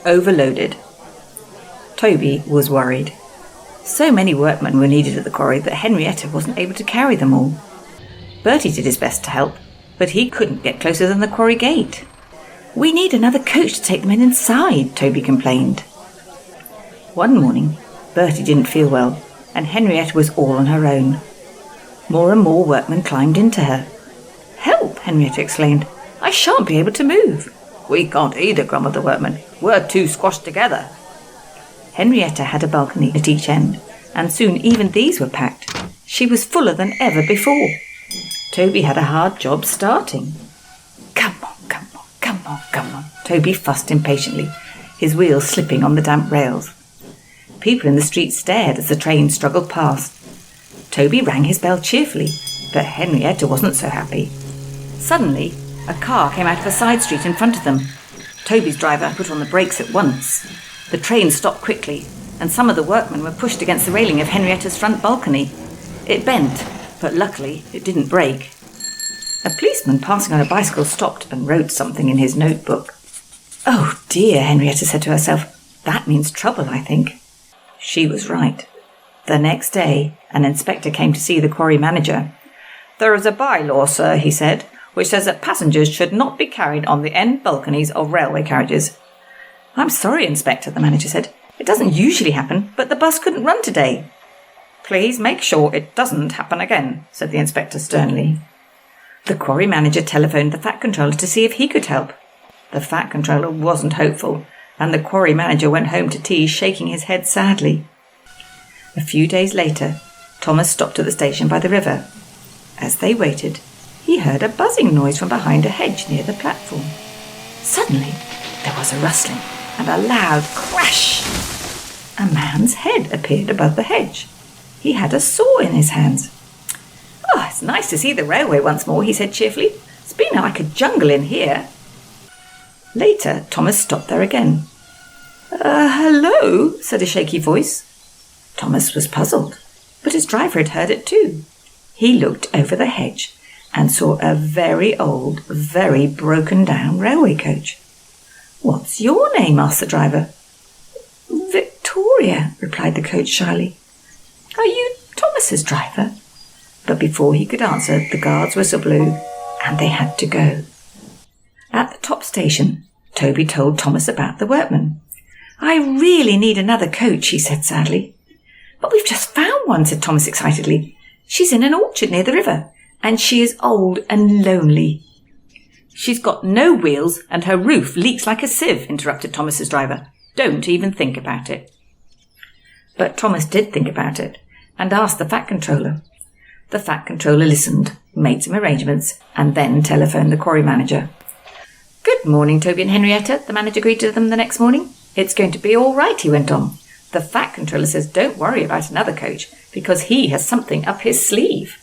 overloaded. Toby was worried. So many workmen were needed at the quarry that Henrietta wasn't able to carry them all. Bertie did his best to help, but he couldn't get closer than the quarry gate. "We need another coach to take them inside," Toby complained. One morning, Bertie didn't feel well, and Henrietta was all on her own. More and more workmen climbed into her. "Help!" Henrietta exclaimed. "I shan't be able to move." "We can't either," grumbled the workmen. "We're too squashed together." Henrietta had a balcony at each end, and soon even these were packed. She was fuller than ever before. Toby had a hard job starting. "Come on, come on, come on, come on," Toby fussed impatiently, his wheels slipping on the damp rails. People in the street stared as the train struggled past. Toby rang his bell cheerfully, but Henrietta wasn't so happy. Suddenly, a car came out of a side street in front of them. Toby's driver put on the brakes at once. The train stopped quickly, and some of the workmen were pushed against the railing of Henrietta's front balcony. It bent, but luckily it didn't break. A policeman passing on a bicycle stopped and wrote something in his notebook. "Oh dear," Henrietta said to herself. "That means trouble, I think." She was right. The next day, an inspector came to see the quarry manager. "There is a by-law, sir," he said, "which says that passengers should not be carried on the end balconies of railway carriages." "I'm sorry, Inspector," the manager said. "It doesn't usually happen, but the bus couldn't run today." "Please make sure it doesn't happen again," said the inspector sternly. The quarry manager telephoned the fat controller to see if he could help. The fat controller wasn't hopeful, and the quarry manager went home to tea shaking his head sadly. A few days later, Thomas stopped at the station by the river. As they waited, he heard a buzzing noise from behind a hedge near the platform. Suddenly, there was a rustling and a loud crash. A man's head appeared above the hedge. He had a saw in his hands. "Oh, it's nice to see the railway once more," he said cheerfully. "It's been like a jungle in here." Later, Thomas stopped there again. "Hello," said a shaky voice. Thomas was puzzled, but his driver had heard it too. He looked over the hedge and saw a very old, very broken-down railway coach. "What's your name?" asked the driver. "Victoria," replied the coach shyly. "Are you Thomas's driver?" But before he could answer, the guard's whistle blew, and they had to go. At the top station, Toby told Thomas about the workmen. "I really need another coach," he said sadly. "But we've just found one," said Thomas excitedly. "She's in an orchard near the river, and she is old and lonely." "She's got no wheels, and her roof leaks like a sieve," interrupted Thomas's driver. "Don't even think about it." But Thomas did think about it, and asked the fat controller. The fat controller listened, made some arrangements, and then telephoned the quarry manager. "Good morning, Toby and Henrietta," the manager greeted them the next morning. "It's going to be all right," he went on. "The fat controller says don't worry about another coach, because he has something up his sleeve."